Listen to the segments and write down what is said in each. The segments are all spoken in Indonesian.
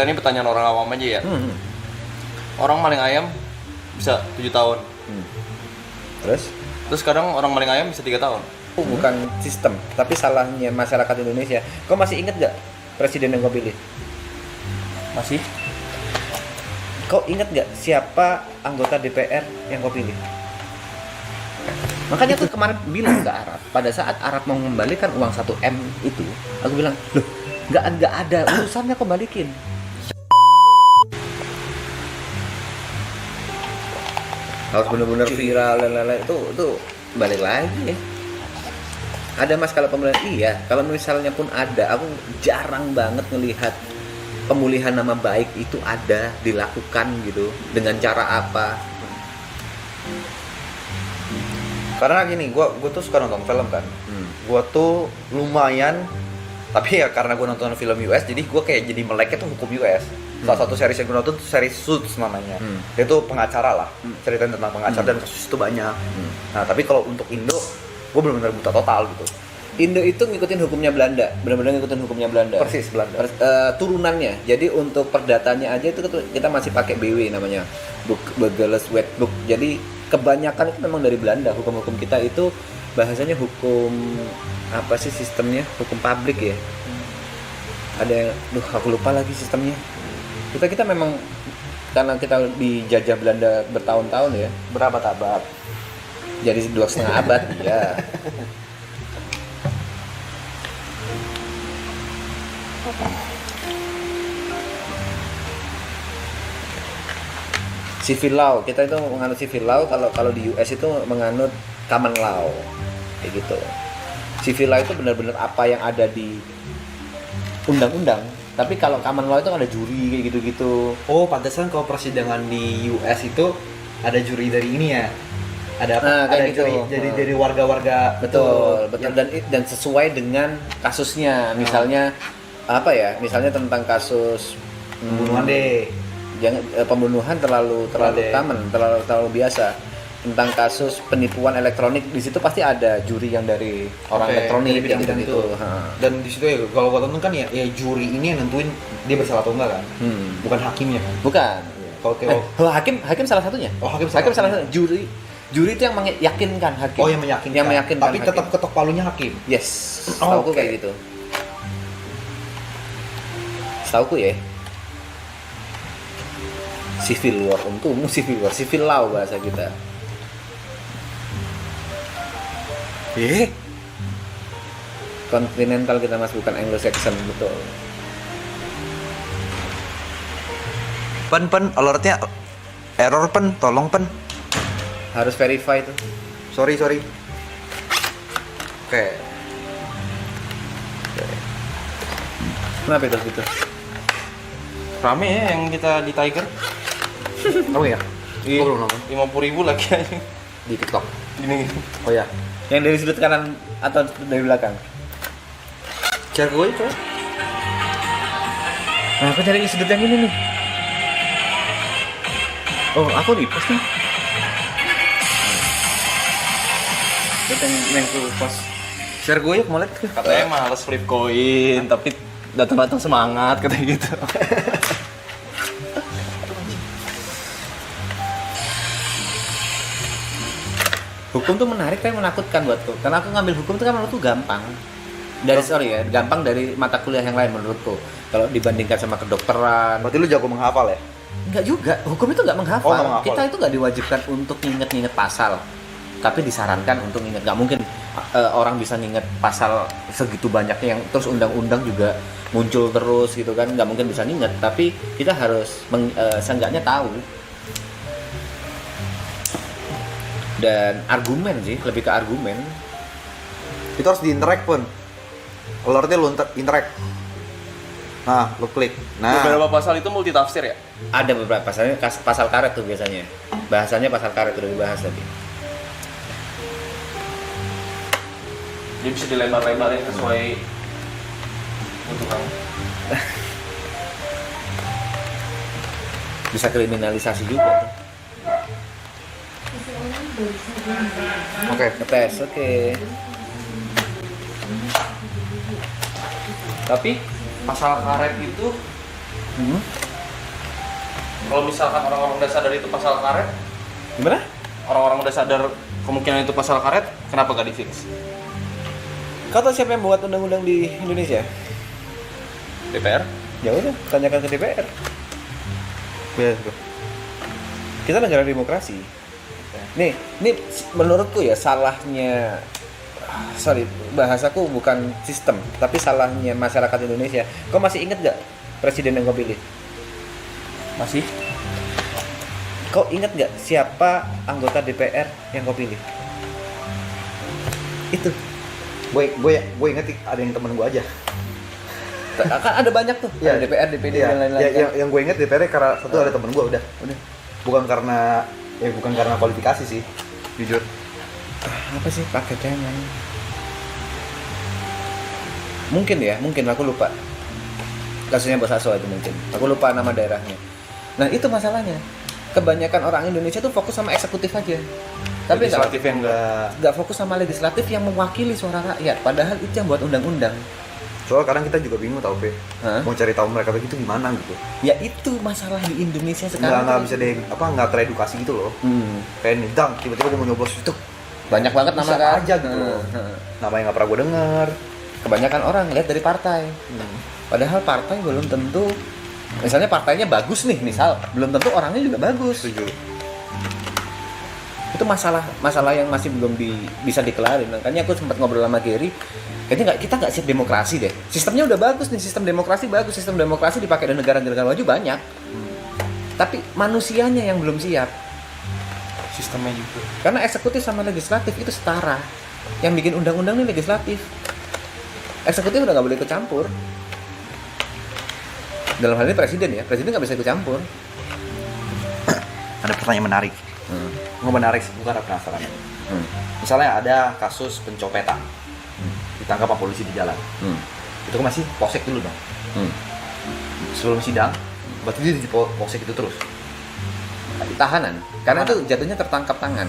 Ini pertanyaan orang awam aja ya. Orang maling ayam bisa 7 tahun. Terus Sekarang orang maling ayam bisa 3 tahun. bukan sistem, tapi salahnya masyarakat Indonesia. Kau masih inget gak presiden yang kau pilih? Masih? Kau inget gak siapa anggota DPR yang kau pilih? Makanya aku kemarin bilang ke Arab, pada saat Arab mau mengembalikan uang 1M itu, aku bilang, loh, nggak ada urusannya kau balikin. Harus benar-benar viral dan lain-lain, itu balik lagi ya. Ada mas kalau pemulihan, iya. Kalau misalnya pun ada, aku jarang banget ngelihat pemulihan nama baik itu ada dilakukan gitu. Dengan cara apa? Karena gini, gue tuh suka nonton film kan. Gue tuh lumayan, tapi ya karena gue nonton film US, jadi gue kayak jadi meleknya tuh hukum US. Salah satu series yang gue nonton tuh series Suits namanya. Dia tuh pengacara lah, ceritain tentang pengacara dan kasus itu banyak. Nah tapi kalau untuk Indo, gue benar-benar buta total gitu. Indo itu ngikutin hukumnya Belanda, benar-benar ngikutin hukumnya Belanda. Persis Belanda. Turunannya, jadi untuk perdatanya aja itu kita masih pakai BW namanya, Burgerlijk Wetboek. Jadi kebanyakan itu memang dari Belanda. Hukum-hukum kita itu bahasanya hukum apa sih sistemnya? Hukum publik ya. Ada yang, aku lupa lagi sistemnya. Kita memang karena kita dijajah Belanda bertahun-tahun ya. Berapa abad? Jadi 2,5 abad, ya. Civil law, kita itu menganut civil law. Kalau di US itu menganut common law, kayak gitu. Civil law itu benar-benar apa yang ada di undang-undang. Tapi kalau common law itu ada juri kayak gitu-gitu. Oh, pantesan kalau persidangan di US itu ada juri dari ini ya. Ada kayak gitu. Juri, jadi dari warga-warga. Betul. Ya. Dan sesuai dengan kasusnya. Misalnya apa ya? Misalnya tentang kasus Pembunuhan deh. Jangan pembunuhan terlalu common, terlalu biasa. Tentang kasus penipuan elektronik, di situ pasti ada juri yang dari orang elektronik dari bidang itu. Dan di situ ya kalau gua tonton kan ya juri ini yang nentuin dia bersalah atau enggak kan. Bukan hakimnya kan. Bukan. Kalau hakim salah satunya. Oh, hakim salah satunya. Juri itu yang meyakinkan hakim. Oh, yang meyakinkan. Tapi hakim. tetap ketok palunya hakim. Yes. Setauku kayak gitu. Setauku ya. Civil war, untukmu civil war, civil law bahasa kita. Continental kita mas, bukan Anglo-Saxon, betul. Pen, alertnya error pen, tolong pen. Harus verify tuh. Sorry. Oke. Kenapa itu gitu? Rame ya yang kita di Tiger. Oh ya. Iya. Belum nonton. 50.000 lagi aja. Di TikTok. Gini. Oh ya. Yang dari sudut kanan atau dari belakang? Cari gue itu. Nah, aku cari sudut yang ini nih. Oh, aku di post nih. Kita yang ke post. Share gue yuk, mau lihat. Katanya males flip koin, tapi datang-datang semangat katanya gitu. Hukum tuh menarik tapi menakutkan buatku. Karena aku ngambil hukum tuh kan menurutku gampang. Gampang dari mata kuliah yang lain menurutku. Kalau dibandingkan sama kedokteran. Berarti lu jago menghafal ya? Enggak juga. Hukum itu enggak menghafal. Oh, nggak menghafal. Kita itu enggak diwajibkan untuk nginget-nginget pasal. Tapi disarankan untuk nginget. Enggak mungkin orang bisa nginget pasal segitu banyaknya yang terus undang-undang juga muncul terus gitu kan. Enggak mungkin bisa nginget. Tapi kita harus seenggaknya tahu. Dan argumen sih, lebih ke argumen. Itu harus di-interact pun. Alertnya lu interact. Nah, lu klik. Nah, Beberapa pasal itu multi tafsir ya? Ada beberapa pasalnya, pasal karet tuh biasanya. Bahasanya pasal karet udah dibahas tadi. Dia bisa dilebar-lebarin sesuai kebutuhan. Bisa kriminalisasi juga tuh. oke. Ngetes, oke. Tapi pasal karet itu Kalau misalkan orang-orang udah sadar itu pasal karet, Gimana? orang-orang udah sadar kemungkinan itu pasal karet, kenapa gak di fix? Kau tahu siapa yang membuat undang-undang di Indonesia? DPR? Ya udah, tanyakan ke DPR. Kita negara demokrasi. Nih menurutku ya salahnya, sorry bahasaku bukan sistem, tapi salahnya masyarakat Indonesia. Kau masih ingat gak presiden yang kau pilih? Masih? Kau ingat gak siapa anggota DPR yang kau pilih? Itu. Gue inget ada yang temen gue aja. Kan ada banyak tuh. Iya. Ada DPR, DPD Iya, dan lain-lain. ya, yang gue inget DPR karena satu ada temen gue udah. Bukan karena kualifikasi sih, jujur. Apa sih pakai cemen? Mungkin aku lupa. Kasusnya Bos Aso itu mungkin. Aku lupa nama daerahnya. Nah, itu masalahnya. Kebanyakan orang Indonesia tuh fokus sama eksekutif aja. Tapi Legislatif yang nggak fokus sama legislatif yang mewakili suara rakyat. Padahal itu yang buat undang-undang. Soalnya kadang kita juga bingung tau, Pe. Hah? Mau cari tahu mereka begitu gimana gitu. Ya itu masalah di Indonesia sekarang. Nggak bisa deh, nggak teredukasi gitu loh. Kayak nih, dang, tiba-tiba gue mau nyoblos itu. Banyak banget nama Bisa kan? aja gitu loh. Nama yang nggak pernah gue dengar. Kebanyakan orang lihat dari partai. Padahal partai belum tentu. Misalnya partainya bagus nih, misal belum tentu orangnya juga bagus. Setuju. Itu masalah yang masih belum bisa dikelarin. Makanya aku sempat ngobrol sama Gary, kayaknya kita nggak siap demokrasi deh. Sistemnya udah bagus nih, sistem demokrasi bagus, sistem demokrasi dipakai di negara-negara maju banyak. Tapi manusianya yang belum siap. sistemnya juga. Karena eksekutif sama legislatif itu setara. Yang bikin undang-undang ini legislatif. Eksekutif udah nggak boleh ikut campur. Dalam hal ini presiden nggak bisa ikut campur. Ada pertanyaan menarik. Nggak menarik sih, bukan penasaran. Misalnya ada kasus pencopetan, ditangkap sama polisi di jalan. Itu kan masih polsek dulu dong. Sebelum sidang, berarti dia di polsek itu terus. Tahanan. Karena itu jatuhnya tertangkap tangan.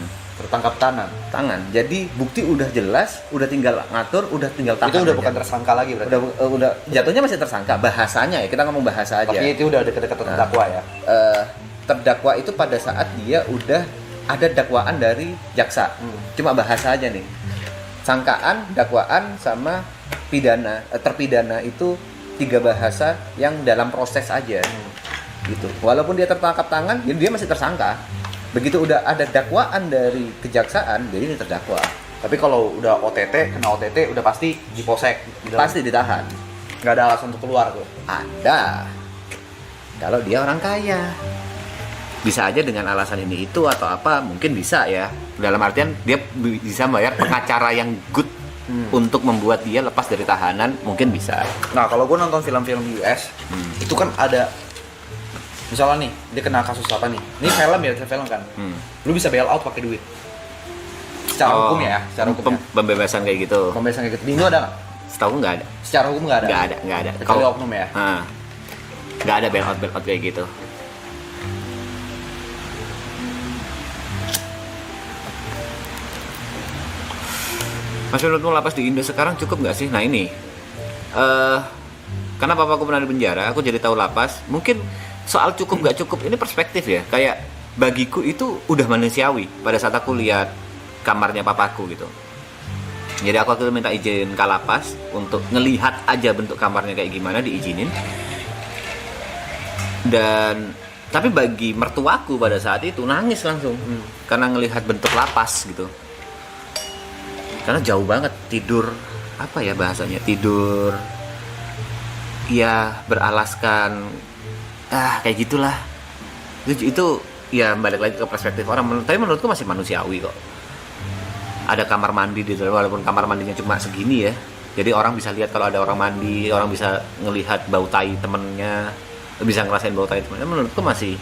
Jadi bukti udah jelas, udah tinggal ngatur, udah tinggal tahan. Itu udah aja. bukan tersangka lagi berarti. Udah jatuhnya masih tersangka. Bahasanya ya, kita ngomong bahasa aja. Tapi itu udah dekat-dekat terdakwa ya. Terdakwa itu pada saat dia udah ada dakwaan dari jaksa. Cuma bahasa aja nih. Sangkaan, dakwaan sama pidana, terpidana itu 3 bahasa yang dalam proses aja. Gitu. Walaupun dia tertangkap tangan, dia masih tersangka. Begitu udah ada dakwaan dari kejaksaan, jadi ini terdakwa. Tapi kalau udah kena OTT udah pasti di polsek. Pasti ditahan. Nggak ada alasan untuk keluar tuh. Ada. Kalau dia orang kaya. Bisa aja dengan alasan ini itu atau apa, mungkin bisa ya. Dalam artian dia bisa bayar pengacara yang good untuk membuat dia lepas dari tahanan, mungkin bisa. Nah, kalau gue nonton film-film US, itu kan ada, misalnya nih, dia kena kasus apa nih? Ini film kan? Lu bisa bail out pakai duit. Secara hukum ya, secara hukum. Pembebasan kayak gitu. Pembebasan kayak gitu. Di Indo ada nggak? Setahu nggak ada. Secara hukum nggak ada? Nggak ada. Kecuali oknum ya? Nggak ada bail out kayak gitu. Mas, menurutmu lapas di Indo sekarang cukup nggak sih? Nah ini, karena papaku pernah di penjara, aku jadi tahu lapas. Mungkin soal cukup nggak cukup ini perspektif ya. Kayak bagiku itu udah manusiawi pada saat aku lihat kamarnya papaku gitu. Jadi aku minta izin ke lapas untuk ngelihat aja bentuk kamarnya kayak gimana, diizinin. Dan tapi bagi mertuaku pada saat itu nangis langsung karena ngelihat bentuk lapas gitu. Karena jauh banget, tidur apa ya bahasanya, tidur ya beralaskan kayak gitulah. Itu ya balik lagi ke perspektif orang. Tapi menurutku masih manusiawi kok. Ada kamar mandi di dalam, walaupun kamar mandinya cuma segini ya. Jadi orang bisa lihat kalau ada orang mandi, orang bisa ngelihat bau tai temennya, bisa ngerasain bau tai temennya. Menurutku masih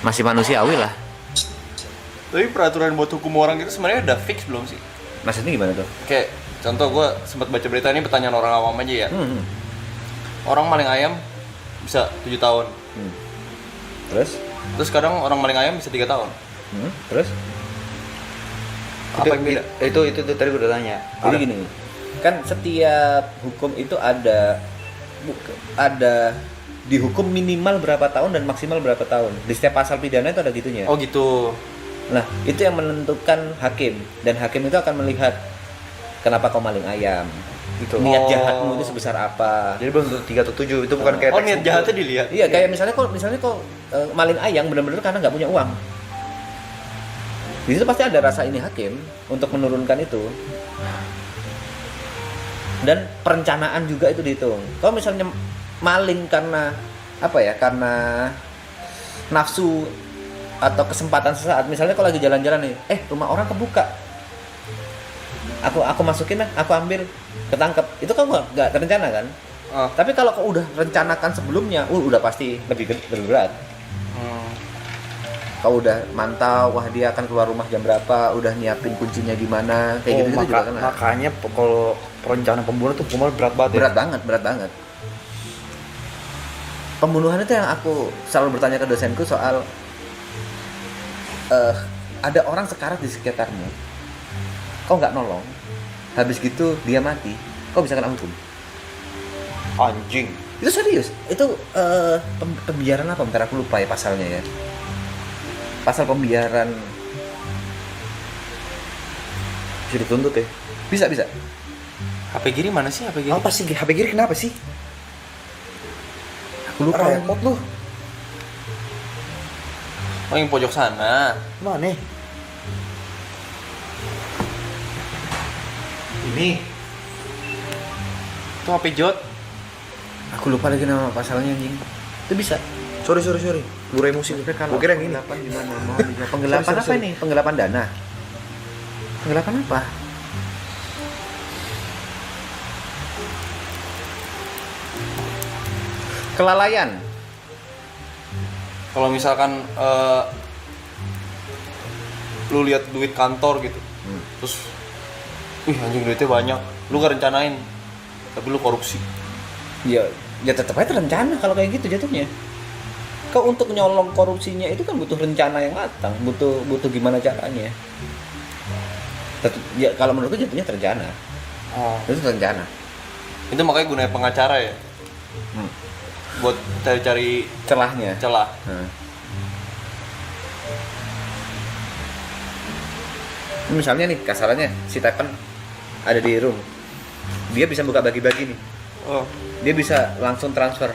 manusiawi lah. Tapi peraturan buat hukum orang itu sebenarnya udah fix belum sih? Maksudnya gimana tuh? Kayak contoh gue sempat baca berita ini, pertanyaan orang awam aja ya. Orang maling ayam bisa 7 tahun. Terus Sekarang orang maling ayam bisa 3 tahun. Terus? Apa yang beda? Itu tadi gue udah tanya. Jadi gini, kan setiap hukum itu ada dihukum minimal berapa tahun dan maksimal berapa tahun. Di setiap pasal pidana itu ada gitunya. Oh gitu. Nah, itu yang menentukan hakim, dan hakim itu akan melihat kenapa kau maling ayam. Gitu. Niat Oh. jahatmu itu sebesar apa. Jadi belum tentu 3 atau 7 itu bukan kayak Oh teks niat buku. jahatnya dilihat. Iya, kayak misalnya kok maling ayam benar-benar karena nggak punya uang. Di situ pasti ada rasa ini hakim untuk menurunkan itu. Dan perencanaan juga itu dihitung. Kalau misalnya maling karena apa ya? Karena nafsu atau kesempatan sesaat. Misalnya kalau lagi jalan-jalan nih, rumah orang kebuka. Aku masukin lah, aku ambil, ketangkep. Itu kan nggak terencana kan? Ah. Tapi kalau kau udah rencanakan sebelumnya, udah pasti lebih berat. Kau udah mantau, wah dia akan keluar rumah jam berapa, udah nyiapin kuncinya gimana, kayak gitu juga kan. Makanya kalau perencanaan pembunuhan tuh hukuman berat banget Berat banget. Pembunuhan itu yang aku selalu bertanya ke dosenku soal ada orang sekarat di sekitarmu, kau nggak nolong, habis gitu dia mati, kau bisa kena hukum. Anjing. Itu serius. Itu pembiaran apa? Bentar aku lupa ya pasalnya ya. Pasal pembiaran. Bisa dituntut ya. Bisa. HP kiri mana sih HP kiri? Apa sih HP kiri kenapa sih? Aku lupa. Repot lu. Oh yang pojok sana. Mana? Ini. Itu HP Jot. Aku lupa lagi nama pasalnya anjing. Itu bisa. Sorry. Gue emosi. Gue kira yang ini. Penggelapan gimana? Penggelapan Sorry, apa sorry. ini? Penggelapan dana. Penggelapan apa? Kelalaian. Kalau misalkan lu lihat duit kantor gitu, terus, anjing duitnya banyak, lu gak rencanain, tapi lu korupsi. Ya tetap aja rencana kalau kayak gitu jatuhnya. Kau untuk nyolong korupsinya itu kan butuh rencana yang matang, butuh gimana caranya. Ya kalau menurutku jatuhnya terencana. Oh. Itu terencana. Itu makanya gunanya pengacara ya, buat cari-cari Celahnya. celah. Nah. Misalnya nih kasarannya si Tepen ada di room, dia bisa buka bagi-bagi nih, Oh. dia bisa langsung transfer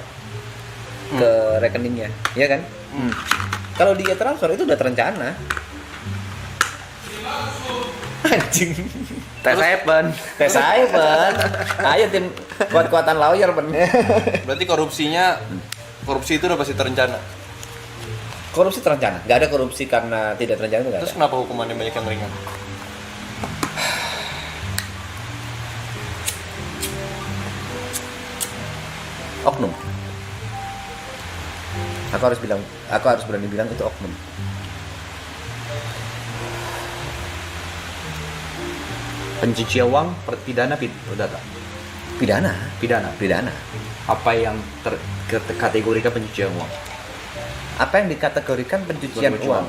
ke rekeningnya, ya kan? Kalau dia transfer itu udah terencana. Anjing. Tes Evan. Tes saya, Ben. Ayo tim kuat-kuatan lawyer, Ben. Berarti korupsi itu udah pasti terencana. Korupsi terencana. Gak ada korupsi karena tidak terencana itu gak Terus ada. kenapa hukumannya banyak yang ringan? Oknum. Aku harus berani bilang itu oknum. Pencucian uang, pidana, pidana. Pidana. Apa yang kategorikan pencucian uang? Apa yang dikategorikan pencucian Pencucian uang?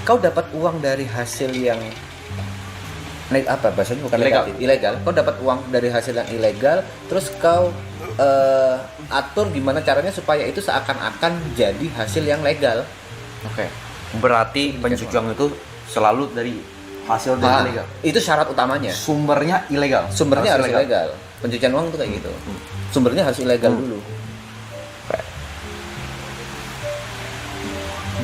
Kau dapat uang dari hasil yang apa bahasanya bukan Ilegal. ilegal. Kau dapat uang dari hasil yang ilegal, terus kau atur gimana caranya supaya itu seakan-akan jadi hasil yang legal. Oke. Berarti pencucian uang itu selalu dari hasil dari ilegal. Itu syarat utamanya. Sumbernya ilegal. Sumbernya harus ilegal. Pencucian uang itu kayak gitu. Sumbernya harus ilegal dulu.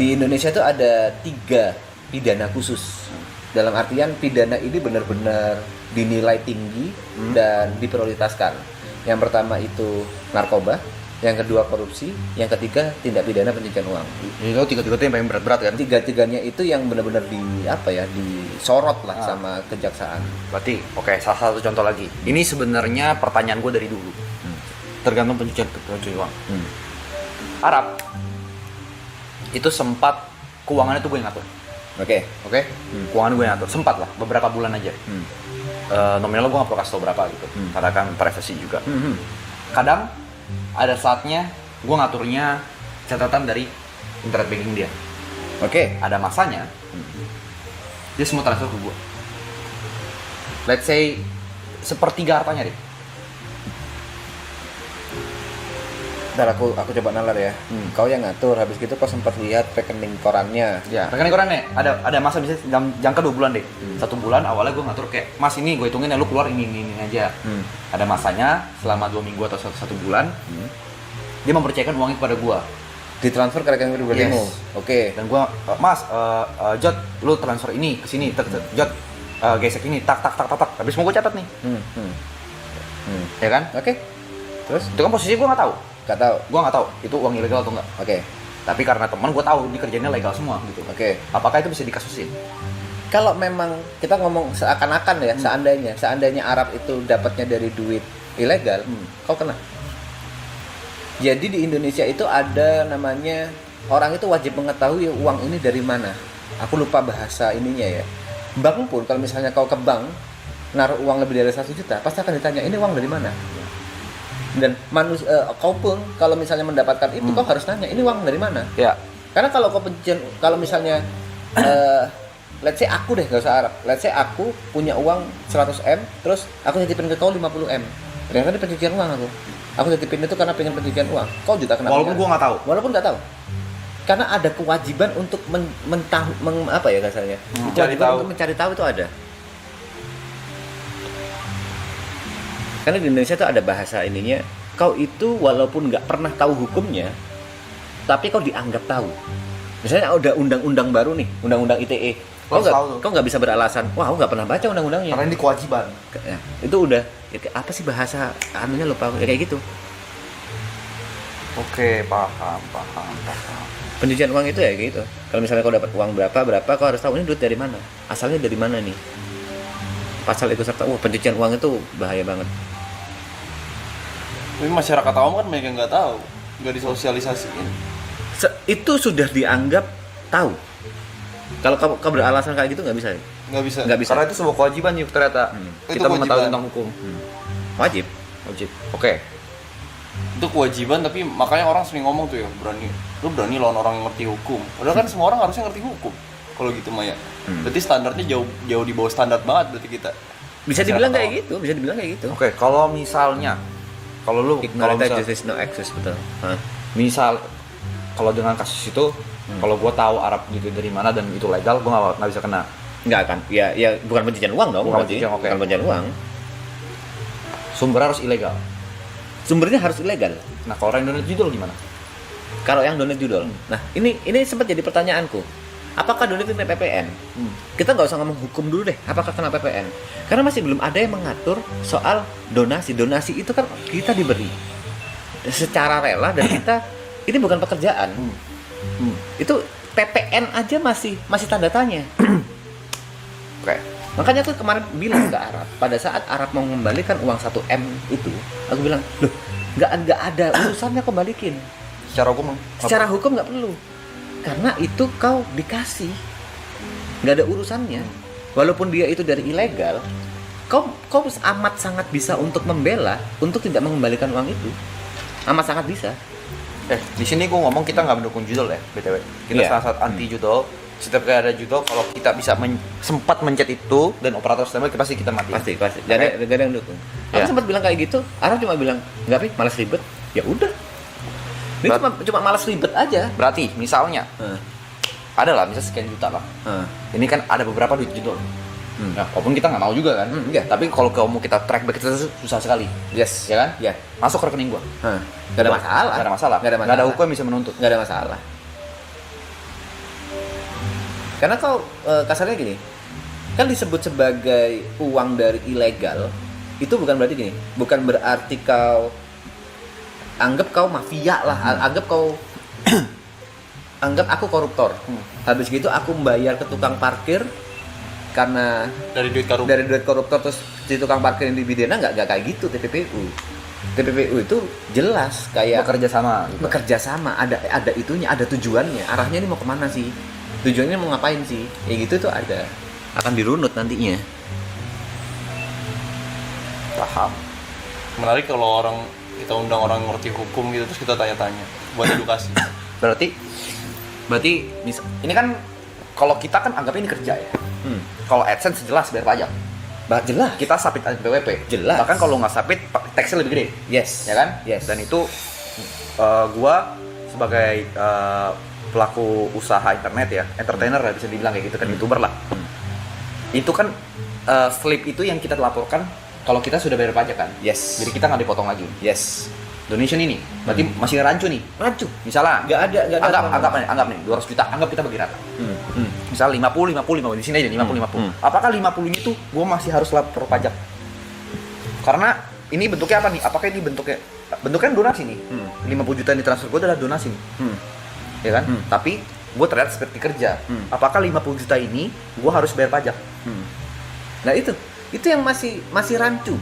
Di Indonesia itu ada 3 pidana khusus. Dalam artian pidana ini benar-benar dinilai tinggi dan diprioritaskan. Yang pertama itu narkoba, yang kedua korupsi, yang ketiga tindak pidana pencucian uang. Itu tiga-tiga yang paling berat-berat kan? Tiga-tiganya itu yang benar-benar disorot lah sama kejaksaan. Berarti, oke, salah satu contoh lagi. Ini sebenarnya pertanyaan gue dari dulu. Tergantung pencucian uang. Arab itu sempat keuangannya tuh gue yang ngatur. Oke. Keuangan gue yang ngatur. Sempat lah, beberapa bulan aja. Nominal gue gak perlu kasih tau berapa gitu. Karena kan privacy juga. Kadang ada saatnya gue ngaturnya catatan dari internet banking dia. Oke. Ada masanya dia semua transfer ke gue. Let's say 1/3 hartanya deh. Ntar aku coba nalar ya. Kau yang ngatur, habis gitu kau sempat lihat rekening korannya. Ya, rekening korannya ada masa bisa jangka 2 bulan deh. 1 bulan awalnya gue ngatur kayak, Mas ini gue hitungin ya lu keluar ini aja. Ada masanya selama 2 minggu atau 1 bulan. Dia mempercayakan uangnya kepada gue. Ditransfer ke rekening pribadimu. Yes. Oke. Dan gue, Mas, Jod, lu transfer ini ke sini, Jod, gesek ini, tak. Habis mau gue catat nih. Ya kan? Oke. Terus? Itu kan posisi gue nggak tahu. Gak tahu. Gue nggak tahu itu uang ilegal atau enggak. Oke. Tapi karena teman gue tahu ini kerjanya legal semua gitu. Oke. Apakah itu bisa dikasusin? Kalau memang kita ngomong seakan-akan ya, seandainya Arab itu dapatnya dari duit ilegal, kau kena. Jadi di Indonesia itu ada namanya orang itu wajib mengetahui uang ini dari mana. Aku lupa bahasa ininya ya. Bank pun kalau misalnya kau ke bank naruh uang lebih dari 1 juta, pasti akan ditanya ini uang dari mana. Dan kau pun kalau misalnya mendapatkan itu kau harus nanya ini uang dari mana. Ya. Karena kalau kalau misalnya let's say aku deh, gak usah Arab. Let's say aku punya uang 100M, terus aku titipin ke kau 50M. Ternyata ini pencucian uang aku. Aku titipin itu karena pengen pencucian uang. Kau juga kena. Walaupun gua nggak tahu. Walaupun nggak tahu. Karena ada kewajiban untuk apa ya kasarnya? Mencari Kewajiban tahu. untuk mencari tahu itu ada. Karena di Indonesia itu ada bahasa ininya, kau itu walaupun nggak pernah tahu hukumnya, tapi kau dianggap tahu. Misalnya ada undang-undang baru nih, undang-undang ITE, kau nggak bisa beralasan, wah aku nggak pernah baca undang-undangnya. Karena ini kewajiban. Ya, itu udah apa sih bahasa anunya lupa ya, kayak gitu. Oke, paham. Pencucian uang itu ya kayak gitu. Kalau misalnya kau dapat uang berapa, kau harus tahu ini duit dari mana, asalnya dari mana nih. Pasal ikut serta, pencucian uang itu bahaya banget. Tapi masyarakat awam kan banyak yang nggak tahu, nggak disosialisasiin. Itu sudah dianggap tahu. Kalau kau beralasan kayak gitu nggak bisa. Nggak bisa. Nggak bisa. Karena itu sebuah kewajiban yuk ternyata. Itu Kita mengetahui kewajiban. tentang hukum. Wajib. Oke. Itu kewajiban, tapi makanya orang sering ngomong tuh ya, lu berani lawan orang yang ngerti hukum. Padahal kan semua orang harusnya ngerti hukum. Kalau gitu Maya. Berarti standarnya jauh di bawah standar banget berarti kita. Bisa dibilang kayak gitu, bisa dibilang kayak gitu. Oke, kalau misalnya kalau Ignorant misal, justice no access, betul. misal kalau dengan kasus itu kalau gue tahu Arab gitu dari mana dan itu legal, gue nggak bisa kena. Nggak akan. Ya bukan pencucian uang dong. Bukan berarti. pencucian, oke. Bukan pencucian uang. Sumbernya harus ilegal. Sumbernya harus ilegal. Nah, kalau orang Indonesia judul gimana? Kalau yang donate judul. Nah, ini sempat jadi pertanyaanku. Apakah donate kena PPN? Kita nggak usah ngomong hukum dulu deh. Apakah kena PPN? Karena masih belum ada yang mengatur soal donasi. Donasi itu kan kita diberi secara rela dan kita ini bukan pekerjaan. Itu PPN aja masih tanda tanya. Oke. Makanya aku kemarin bilang ke Arab, pada saat Arab mau mengembalikan uang 1M itu, aku bilang, loh, nggak ada urusannya kau balikin. Secara hukum Secara hukum nggak perlu, karena itu kau dikasih, nggak ada urusannya. Walaupun dia itu dari ilegal, kau amat sangat bisa untuk membela, untuk tidak mengembalikan uang itu, amat sangat bisa. di sini gue ngomong kita nggak mendukung judul ya, BTW. Kita Iya. sangat anti judul. Setiap kali ada judul, kalau kita bisa sempat mencet itu dan operator sistemnya pasti kita mati. Pasti. Gak ada yang dukung. Aku Ya. sempat bilang kayak gitu, Arab cuma bilang, nggak Pi, malas ribet. Ya udah. Ini cuma malas ribet aja. Berarti misalnya ada lah, misal sekian juta lah. Ini kan ada beberapa duit judul. Nah, walaupun kita nggak mau juga kan. Iya. Tapi kalau kamu kita track back itu susah sekali. Yes. Ya kan? Ya. Masuk ke rekening gua. Gak ada masalah. Nggak ada masalah. Nggak ada hukum yang bisa menuntut. Nggak ada masalah. Karena kau kasarnya gini, kan disebut sebagai uang dari ilegal, itu bukan berarti gini, bukan berarti kau anggap kau mafia lah, anggap aku koruptor. Habis gitu aku membayar ke tukang parkir karena Dari duit koruptor, terus si tukang parkir yang dipidana nggak kayak gitu. TPPU itu jelas kayak bekerja sama, ada itunya, ada tujuannya, arahnya ini mau kemana sih, tujuannya mau ngapain sih, kayak gitu tuh ada, akan dirunut nantinya. Paham. Menarik kalau kita undang orang ngerti hukum gitu, terus kita tanya-tanya buat edukasi. Berarti ini kan kalau kita kan anggap ini kerja ya. Kalau AdSense jelas bayar pajak. Jelas. Kita submit PWP. Jelas. Bahkan kalau nggak submit, taxnya lebih gede. Yes. Ya kan? Yes. Dan itu gua sebagai pelaku usaha internet ya, entertainer lah bisa dibilang kayak gitu kan, YouTuber lah. Itu kan slip itu yang kita laporkan kalau kita sudah bayar pajak kan. Yes. Jadi kita nggak dipotong lagi. Yes. Donation ini berarti masih rancu nih. Rancu. Misalnya Nggak ada. anggap nih 200 juta, anggap kita bagi rata. Misal 50 di sini aja 50. Apakah 50 ini tuh gue masih harus lapor pajak? Karena ini bentuknya apa nih? Apakah ini bentuknya donasi nih? 50 juta yang ditransfer gue adalah donasi nih. Ya kan? Tapi gue terlihat seperti kerja. Apakah 50 juta ini gue harus bayar pajak? Nah itu yang masih rancu.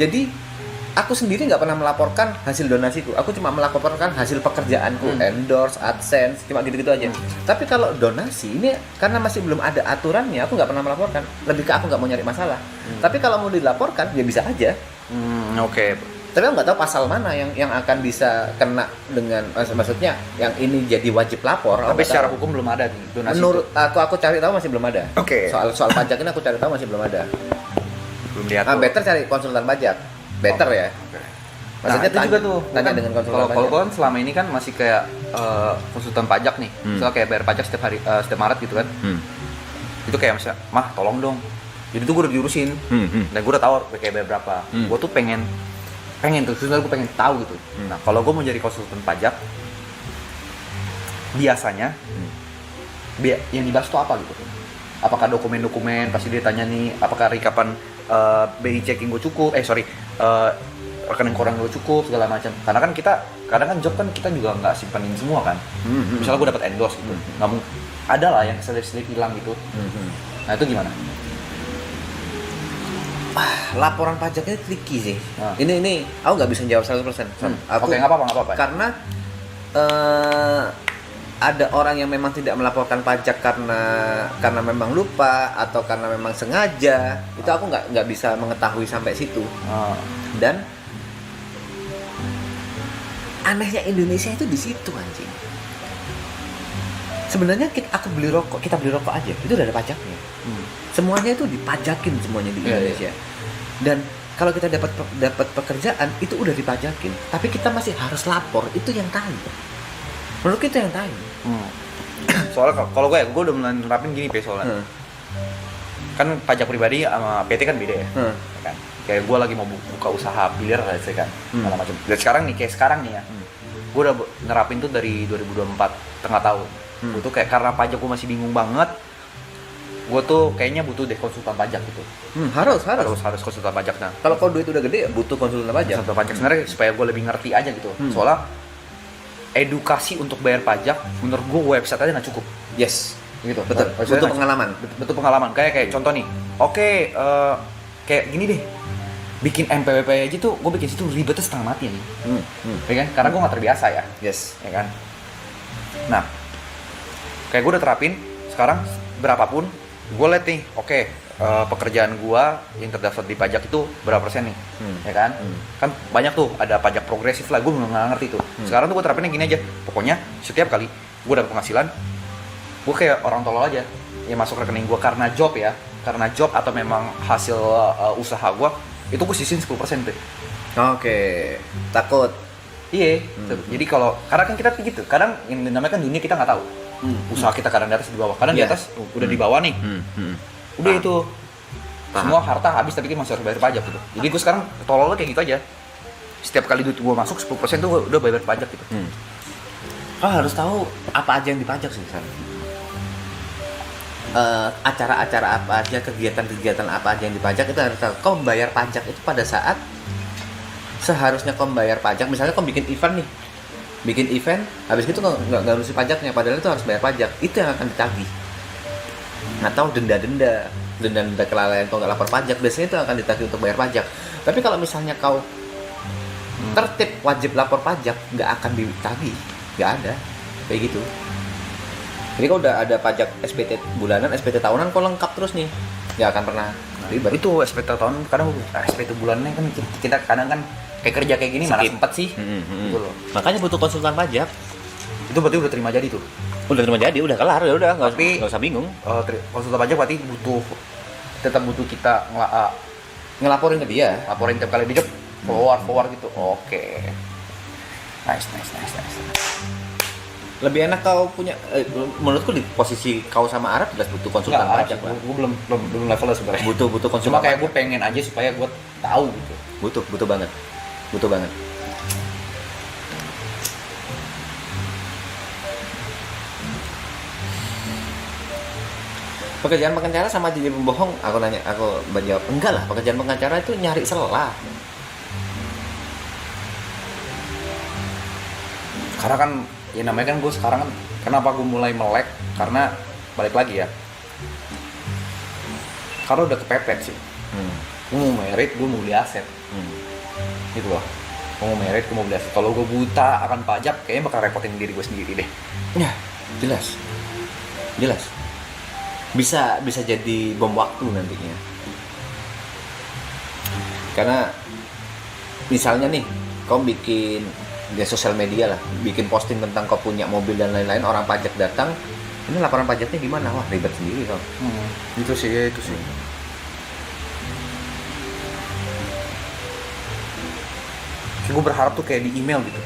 Jadi aku sendiri nggak pernah melaporkan hasil donasiku. Aku cuma melaporkan hasil pekerjaanku, endorse, AdSense, cuma gitu-gitu aja. Tapi kalau donasi ini karena masih belum ada aturannya, aku nggak pernah melaporkan. Lebih ke aku nggak mau nyari masalah. Tapi kalau mau dilaporkan, ya bisa aja. Oke. Tapi aku nggak tahu pasal mana yang akan bisa kena dengan maksudnya yang ini jadi wajib lapor. Tapi aku nggak secara tahu. hukum belum ada nih donasi. Menurut aku cari tahu masih belum ada. Oke. Soal pajak ini aku cari tahu masih belum ada. Belum diatur. Better cari konsultan pajak. Better ya. Oke. Maksudnya itu juga tuh tanya kan, dengan konsultan kalau pajak. gua kan selama ini kan masih kayak konsultan pajak nih. Misalnya kayak bayar pajak setiap hari setiap Maret gitu kan. Itu kayak misalnya, "Mah, tolong dong." Jadi tuh gue udah diurusin. Dan gue udah tahu kayak bayar berapa. Gue tuh pengen tuh, sebenarnya gue pengen tahu gitu. Nah, kalau gue mau jadi konsultan pajak, biasanya yang dibahas tuh apa gitu? Apakah dokumen-dokumen, pasti dia tanya nih, apakah rekapan BI checking gue cukup, rekening koran gue cukup, segala macam. Karena kan kadang kan job kan kita juga nggak simpanin semua kan. Misalnya gue dapat endorse gitu, nggak mungkin ada lah yang selip-selip hilang gitu. Nah itu gimana? Laporan pajaknya tricky sih. Nah. Ini aku nggak bisa jawab 100%. Oke, nggak apa-apa. Karena ada orang yang memang tidak melaporkan pajak karena memang lupa atau karena memang sengaja. Itu aku nggak bisa mengetahui sampai situ. Dan anehnya Indonesia itu di situ anjing. Sebenarnya kita beli rokok aja itu udah ada pajaknya. Semuanya itu dipajakin semuanya di Indonesia. Dan kalau kita dapat pekerjaan itu udah dipajakin, tapi kita masih harus lapor, itu yang tai. Menurut kita yang tai. Soalnya kalau gue udah mulai nerapin gini soalnya. Kan pajak pribadi sama PT kan beda ya. Kan? Kayak gue lagi mau buka usaha bilir lah kan. Segala macam. Dan sekarang nih ya. Gue udah nerapin tuh dari 2024 tengah tahun. Gue tuh kayak karena pajak gue masih bingung banget. Gue tuh kayaknya butuh deh konsultan pajak gitu. Harus konsultan pajak. Nah, kalau duit udah gede butuh konsultan pajak. Konsultan pajak sebenarnya supaya gue lebih ngerti aja gitu. Soalnya edukasi untuk bayar pajak menurut gue website aja nggak cukup. Yes, Gitu. betul. Butuh pengalaman. Betul pengalaman. Kayak contoh nih. Oke, kayak gini deh. Bikin MPWP aja tuh, gue bikin situ ribetnya setengah mati nih. Ya kan? Karena gue nggak terbiasa ya. Yes. Ya kan. Nah, kayak gue udah terapin sekarang berapapun gue liat nih, pekerjaan gue yang terdaftar di pajak itu berapa persen nih, ya kan? Kan banyak tuh, ada pajak progresif lah, gue nggak ngerti tuh. Sekarang tuh gue terapinnya gini aja, pokoknya setiap kali gue dapat penghasilan, gue kayak orang tolol aja, yang masuk rekening gue karena job atau memang hasil usaha gue, itu gue sisihin 10% tuh. Oke, takut. Iya, jadi karena kan kita gitu, kadang yang namanya kan dunia kita nggak tahu. Usaha kita kadang di atas di bawah, kadang di atas udah di bawah nih. Udah itu semua harta habis tapi kita masih harus bayar pajak gitu. Jadi gue sekarang tololnya kayak gitu aja. Setiap kali duit gue masuk 10% tuh gue udah bayar pajak gitu. Kau harus tahu apa aja yang dipajak sih, San. Acara-acara apa aja, kegiatan-kegiatan apa aja yang dipajak itu harus tahu. Kau bayar pajak itu pada saat seharusnya kau bayar pajak. Misalnya kau bikin event, habis itu nggak ngurusin pajaknya, padahal itu harus bayar pajak. Itu yang akan ditagih. Atau denda kelalaian kau nggak lapor pajak, biasanya itu akan ditagih untuk bayar pajak. Tapi kalau misalnya kau tertib wajib lapor pajak, nggak akan ditagih, nggak ada kayak gitu. Jadi kau udah ada pajak SPT bulanan, SPT tahunan, kau lengkap terus nih, nggak akan pernah ribet. Itu SPT tahunan, kadang SPT bulanannya kan kita kadang kan kayak kerja kayak gini mana sempet sih. Gitu loh. Makanya butuh konsultan pajak. Itu berarti udah terima jadi tuh. Udah terima jadi, udah kelar, ya udah, nggak usah bingung. Konsultan pajak berarti tetap butuh kita Ngelaporin ke dia. laporin tiap kali dia forward gitu. Oke. Nice. Lebih enak kau punya menurutku di posisi kau sama Arab jelas butuh konsultan pajak lah. Gue belum levelnya sebenarnya. Butuh konsultan. Cuma kayak pajak. gue pengen aja supaya gue tahu gitu. Butuh banget. Pekerjaan pengacara sama jadi pembohong, aku menjawab enggak lah. Pekerjaan pengacara itu nyari celah. Karena kan ya namanya kan gue sekarang kan kenapa gue mulai melek karena balik lagi ya. Karena udah kepepet sih. Gue mau merit, gue mau beli aset. Gitu loh. Gue mau merit, gue mau beli aset. Kalau gue buta akan pajak, kayaknya bakal repotin diri gue sendiri deh. Ya, jelas. Bisa jadi bom waktu nantinya. Karena misalnya nih, kau bikin di sosial media lah, bikin posting tentang kau punya mobil dan lain-lain, orang pajak datang, ini laporan pajaknya gimana? Wah, ribet sendiri kau. Itu sih. Gue berharap tuh kayak di email gitu.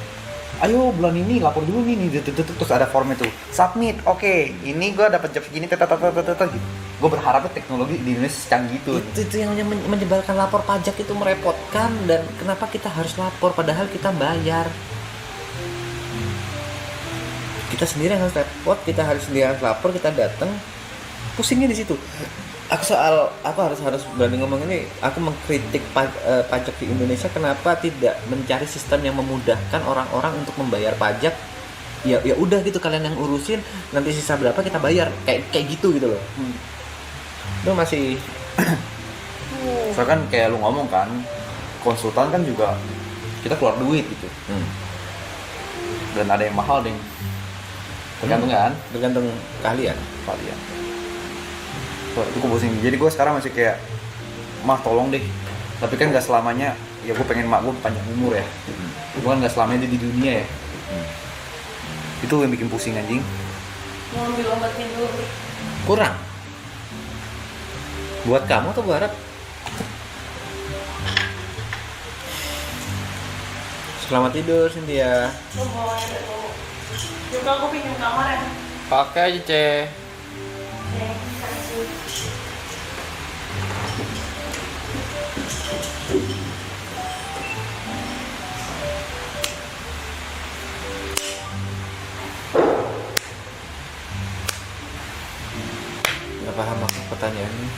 Ayo bulan ini lapor dulu nih, terus ada formnya tuh. Submit, oke. Ini gue dapat job segini, gitu. Gue berharapnya teknologi di Indonesia secanggih gitu. Itu yang menyebalkan lapor pajak itu merepotkan, dan kenapa kita harus lapor padahal kita bayar. Kita sendiri yang harus repot, kita harus lapor, kita datang. Pusingnya di situ. Aku harus berani ngomong ini. Aku mengkritik pajak di Indonesia. Kenapa tidak mencari sistem yang memudahkan orang-orang untuk membayar pajak? Ya udah gitu, kalian yang urusin, nanti sisa berapa kita bayar. Kayak gitu loh. Itu masih. Soalnya kan kayak lu ngomong kan, konsultan kan juga kita keluar duit gitu. Dan ada yang mahal, ding. Tergantung kan? Tergantung keahlian. Itu gue pusing. Jadi gue sekarang masih kayak, mah tolong deh. Tapi kan gak selamanya, ya gue pengen mak gue panjang umur ya. Gue kan gak selamanya di dunia ya. Itu yang bikin pusing anjing. Mau ambil obat tidur. Kurang. Buat kamu atau buat Arab? Selamat tidur, Cynthia. Lo bawa air dulu. Juga aku pinjam kamar ya. Pakai aja, Ceh. Oke, kasih. Nggak paham aku pertanyaannya.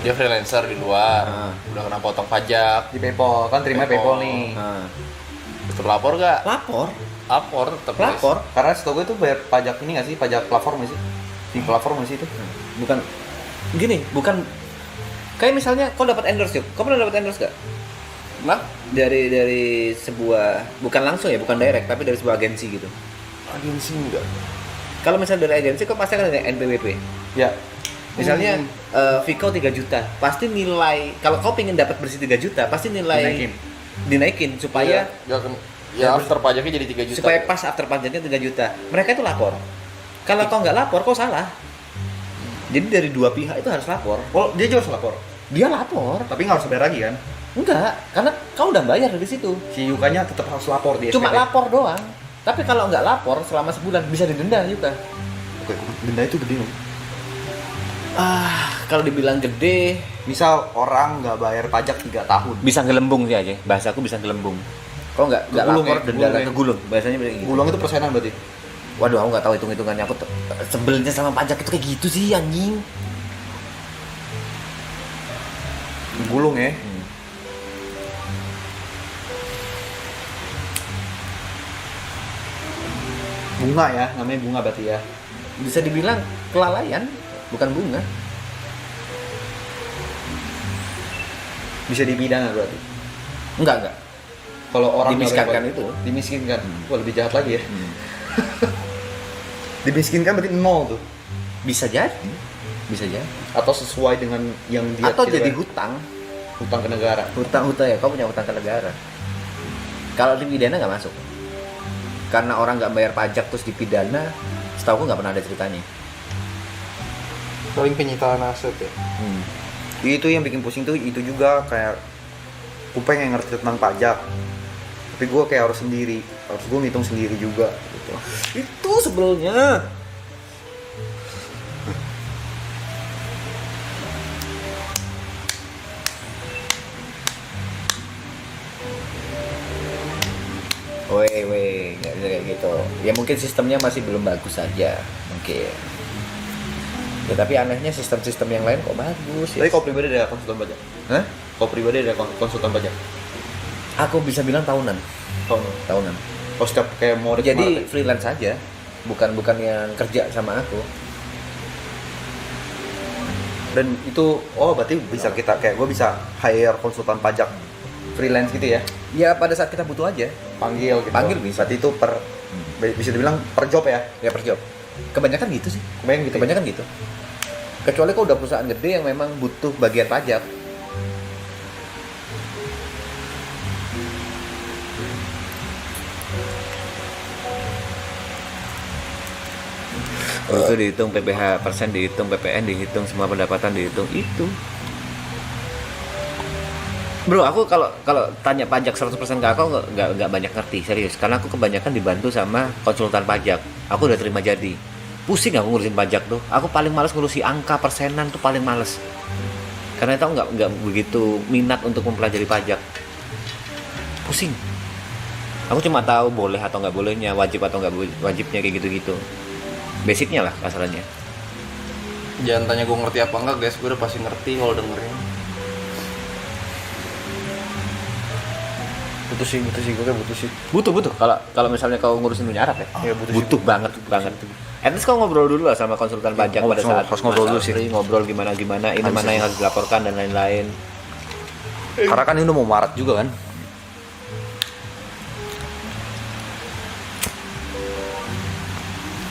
Dia freelancer di luar. Ah. Udah kena potong pajak. Di PayPal, kan terima PayPal nih. Nah, Betul lapor gak? lapor. Lapor tetap. guys. Lapor. Karena setahu gue itu bayar pajak ini nggak sih, pajak platform nggak sih? Di platform nggak sih itu? Bukan gini, bukan kayak misalnya kau dapat endorse yuk. Kau pernah dapat endorse gak? Nah, Dari sebuah, bukan langsung ya, bukan direct, tapi dari sebuah agensi gitu. agensi enggak. Kalau misalnya dari agensi, kau pasti akan ada NPWP. Ya. Misalnya Viko 3 juta, pasti nilai, kalau kau pengen dapat bersih 3 juta, pasti nilai dinaikin supaya Ya after pajaknya jadi 3 juta. supaya pas after pajaknya 3 juta. Mereka itu lapor. Kalau kau nggak lapor, kau salah. Jadi dari dua pihak itu harus lapor. Oh, dia juga harus lapor. Dia lapor. Tapi nggak harus bayar lagi kan? Enggak, karena kau udah bayar dari situ. Si Yukanya tetap harus lapor di Cuma SPT. lapor doang. Tapi kalau nggak lapor selama sebulan bisa didenda juga. Oke, denda itu gede loh. Kalau dibilang gede, Misal orang nggak bayar pajak 3 tahun. bisa gelembung sih aja. Bahasaku bisa gelembung. Kau nggak Kegulung lapor, ya, denda kegulung ya. kegulung. Bahasanya begitu. Gulung itu persenan berarti. Waduh, aku nggak tahu hitung-hitungannya. Aku sebelnya sama pajak itu kayak gitu sih, anjing. Gulung ya. Bunga ya, namanya bunga berarti ya. Bisa dibilang kelalaian, bukan bunga. Bisa dipidana berarti. Enggak. Kalau orang nggak Dimiskinkan bayar- itu. Dimiskinkan. Wah, lebih jahat lagi ya. Dimiskinkan berarti 0 tuh. Bisa jadi. Bisa jadi. Atau sesuai dengan yang dia Atau tidak jadi bayar. hutang. Hutang ke negara. Hutang ya, kau punya hutang ke negara. Kalau dipidana nggak masuk. Karena orang nggak bayar pajak terus dipidana, setahu aku nggak pernah ada ceritanya. Paling penyitaan aset ya. Itu yang bikin pusing tuh itu juga kayak aku pengen ngerti tentang pajak. Tapi gue kayak harus gue ngitung sendiri juga gitu. Itu sebelumnya. Weh, nggak bisa kayak gitu. Ya mungkin sistemnya masih belum bagus saja, mungkin. Ya tapi anehnya sistem-sistem yang lain kok bagus ya. Tapi kau pribadi ada konsultan pajak? Hah? Kau pribadi ada konsultan pajak? Aku bisa bilang tahunan. Tahunan. Oh setiap kayak mau Jadi freelance saja, bukan yang kerja sama aku. dan itu berarti bisa kita kayak gue bisa hire konsultan pajak freelance gitu ya? Ya pada saat kita butuh aja. Panggil gitu. Panggil bisa. Berarti itu bisa dibilang per job ya? Ya per job. Kebanyakan gitu sih. Kebanyakan Gitu. Kecuali kalau udah perusahaan gede yang memang butuh bagian pajak. Itu dihitung PPh persen, dihitung PPN, dihitung semua pendapatan, dihitung itu. Bro, aku kalau tanya pajak 100% ke aku nggak banyak ngerti, serius. Karena aku kebanyakan dibantu sama konsultan pajak. Aku udah terima jadi. Pusing aku ngurusin pajak tuh. Aku paling males ngurusi angka persenan tuh paling males. Karena itu nggak begitu minat untuk mempelajari pajak. Pusing. Aku cuma tahu boleh atau nggak bolehnya, wajib atau nggak wajibnya kayak gitu-gitu. Basicnya lah kasarannya. Jangan tanya gue ngerti apa enggak guys, gue udah pasti ngerti kalau dengerin. butuh sih gue kayak butuh sih. Butuh. Kalau misalnya kau ngurusin dunia Arab ya, Ya, butuh banget. At least kau ngobrol dulu lah sama konsultan pajak pada saat harus ngobrol dulu sih. Ngobrol gimana, ini mana yang harus dilaporkan dan lain-lain. Karena kan ini udah mau Maret juga kan.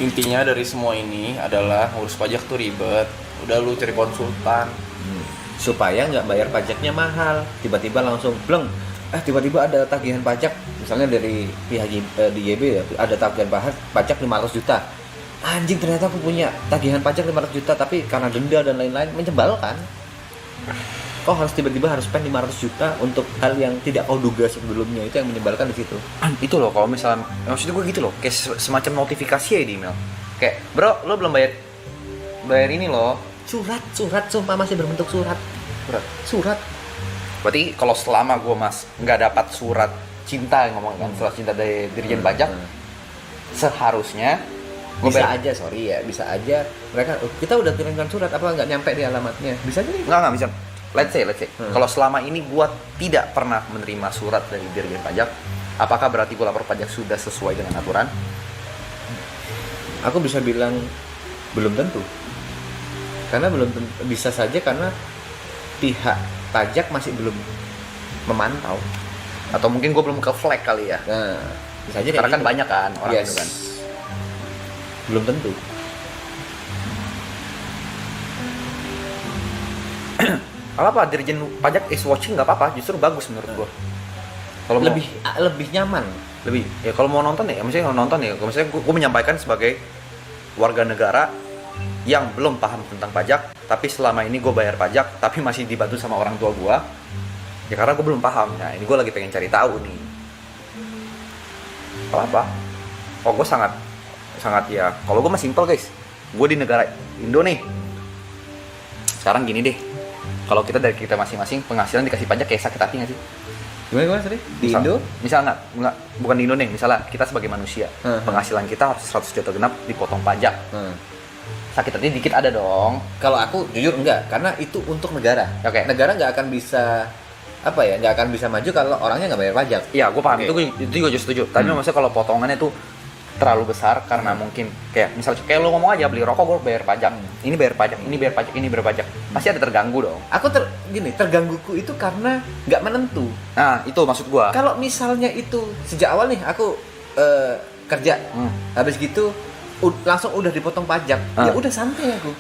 Intinya dari semua ini adalah ngurus pajak tuh ribet. Udah lu cari konsultan. Supaya nggak bayar pajaknya mahal, tiba-tiba langsung bleng. Tiba-tiba ada tagihan pajak, misalnya dari pihak di YB ya, ada tagihan pajak 500 juta. Anjing, ternyata aku punya tagihan pajak 500 juta, tapi karena denda dan lain-lain menyebalkan. Kau harus tiba-tiba harus spend 500 juta untuk hal yang tidak kau duga sebelumnya, itu yang menyebalkan di situ. Itu loh kalau misalnya maksudnya gue gitu loh, kayak semacam notifikasi ya di email. Kayak, "Bro, lo belum bayar ini loh." Surat, sumpah masih berbentuk surat. Berarti kalau selama gue nggak dapat surat cinta yang ngomong kan, surat cinta dari Dirjen Pajak, seharusnya bisa aja mereka kita udah kirimkan surat apa nggak nyampe di alamatnya, bisa jadi nggak bisa. Let's say kalau selama ini gue tidak pernah menerima surat dari Dirjen Pajak, apakah berarti gue lapor pajak sudah sesuai dengan aturan? Aku bisa bilang belum tentu, karena belum tentu, bisa saja karena pihak pajak masih belum memantau, Atau mungkin gue belum ke flag kali ya. nah bisa aja Karena kayak kan gitu. banyak kan orang Yes. itu kan. Belum tentu. Apa Dirjen Pajak is watching nggak apa-apa, justru bagus menurut gue. Kalau Lebih nyaman. lebih ya kalau mau nonton ya, misalnya kalau nonton ya, kalau misalnya gue menyampaikan sebagai warga negara yang belum paham tentang pajak, tapi selama ini gue bayar pajak, tapi masih dibantu sama orang tua gue, ya karena gue belum paham. Nah ini gue lagi pengen cari tahu nih. Apa? Oh gue sangat ya. Kalau gue mah simple guys. Gue di negara Indo nih. Sekarang gini deh. Kalau kita dari kita masing-masing penghasilan dikasih pajak kayak sakit hati nggak sih? Gimana sorry? Di Indo? Misal nggak, bukan di Indo nih. Misalnya kita sebagai manusia, penghasilan kita harus 100 juta genap dipotong pajak. Sakit hati dikit ada dong. Kalau aku jujur enggak, karena itu untuk negara. Oke. Negara nggak akan bisa nggak akan bisa maju kalau orangnya nggak bayar pajak. Iya, gue paham. Oke. Itu gue juga setuju. Tapi maksudnya kalau potongannya tuh terlalu besar karena mungkin kayak misalnya kayak lo ngomong aja beli rokok gue bayar pajak. Ini bayar pajak, ini bayar pajak, ini bayar pajak. Pasti ada terganggu dong. Aku tergangguku itu karena nggak menentu. Nah, itu maksud gue. Kalau misalnya itu sejak awal nih aku kerja, habis gitu langsung udah dipotong pajak, ya udah santai aku.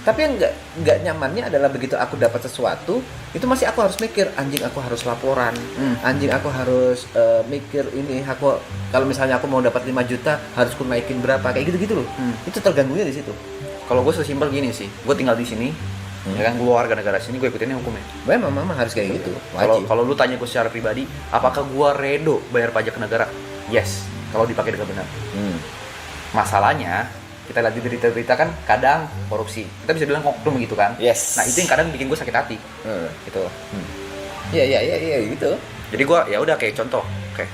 Tapi yang nggak nyamannya adalah begitu aku dapat sesuatu, itu masih aku harus mikir, anjing aku harus laporan, anjing aku harus mikir ini, aku kalau misalnya aku mau dapat 5 juta harus ku naikin berapa, kayak gitu-gitu loh. Itu terganggunya di situ. Kalau gue sesimpel gini sih, gue tinggal di sini, Ya kan, gue warga negara sini, gue ikutinnya hukumnya. Memang harus kayak gitu. Kalau Wajib. kalau lu tanya gue secara pribadi, apakah gue redo bayar pajak ke negara? Yes, kalau dipakai dengan benar. Masalahnya, kita lihat di berita-berita kan kadang korupsi. Kita bisa bilang oknum gitu kan. Yes. Nah, itu yang kadang bikin gue sakit hati. Gitu. Iya gitu. Jadi gue ya udah kayak contoh, kayak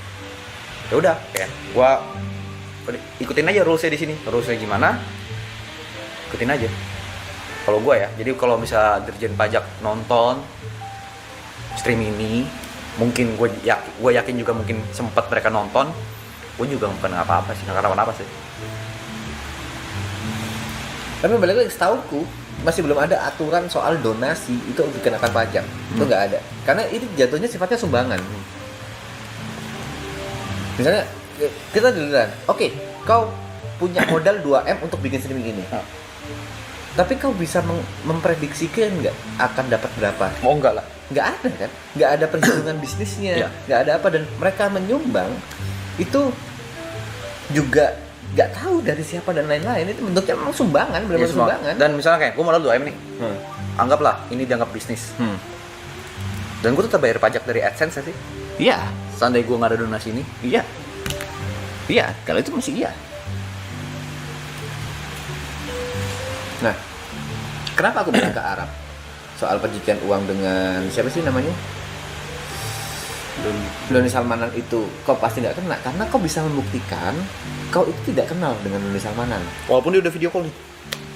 ya udah kayak gue ikutin aja rulesnya di sini. Rulesnya gimana? Ikutin aja. Kalau gue ya, jadi kalau bisa Dirjen Pajak nonton stream ini, mungkin gue yakin juga mungkin sempat mereka nonton, gue juga bukan apa-apa sih, nggak kenapa-napa sih. Tapi balik lagi, setauku masih belum ada aturan soal donasi itu dikenakan pajak. Itu nggak ada. Karena ini jatuhnya sifatnya sumbangan. Misalnya kita duluan, oke, kau punya modal 2M untuk bikin streaming ini. Tapi kau bisa memprediksikan nggak akan dapat berapa? Oh enggak lah. Nggak ada kan? Nggak ada perhitungan bisnisnya, Iya. nggak ada apa, dan mereka menyumbang itu juga nggak tahu dari siapa dan lain-lain. Itu bentuknya memang sumbangan, benar-benar Iya, semua. sumbangan. Dan misalnya kayak gue modal 2M nih, anggaplah ini dianggap bisnis. Dan gue tetap bayar pajak dari AdSense sih. Iya, Seandainya gue nggak ada donasi ini, iya, kalau itu masih iya. Nah, kenapa aku bilang ke Arab soal pencucian uang dengan siapa sih namanya? Doni Salmanan itu kau pasti nggak kena karena kau bisa membuktikan kau itu tidak kenal dengan Doni Salmanan. walaupun dia udah video call nih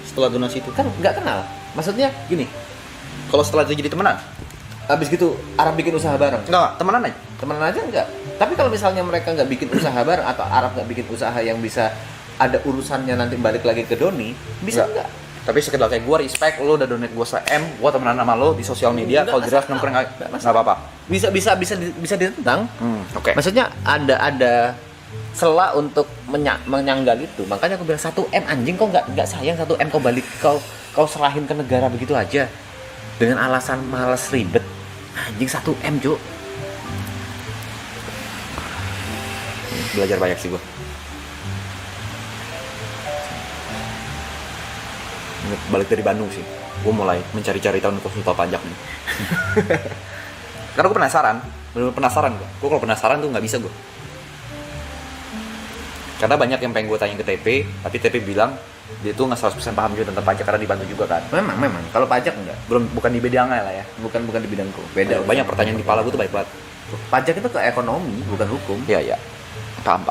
setelah donasi itu. Kan nggak kenal. Maksudnya gini, Kalau setelah itu jadi temenan, habis gitu Arab bikin usaha bareng. enggak, temenan aja. Temenan aja enggak. Tapi kalau misalnya mereka nggak bikin usaha bareng atau Arab nggak bikin usaha yang bisa ada urusannya nanti balik lagi ke Doni, bisa nggak? Tapi sekedar kayak gue respect, lo udah donate gue se-M, gue temenan sama lo di sosial media, Nggak kalau jelas masalah. nongkrong Nggak nggak masalah. apa-apa. Bisa ditentang. Oke. Maksudnya ada sela untuk menyanggal itu. Makanya aku bilang 1M anjing, kau nggak sayang 1M kau balik kau serahin ke negara begitu aja dengan alasan malas ribet. Anjing 1M, Cuk. Belajar banyak sih gue. Balik dari Bandung sih, gue mulai mencari-cari tahun konsultan pajak nih. Karena gue penasaran, bener-bener penasaran gue. Gue kalau penasaran tuh nggak bisa gue. Karena banyak yang pengen gue tanya ke TP, tapi TP bilang dia tuh nggak 100% paham juga tentang pajak karena dibantu juga kan. Memang kalau pajak enggak. Bukan di bidangnya lah ya. Bukan di bidangku. Beda. Banyak pertanyaan di kepala gue tuh baik banget. Pajak itu ke ekonomi, bukan hukum. Iya. Paham.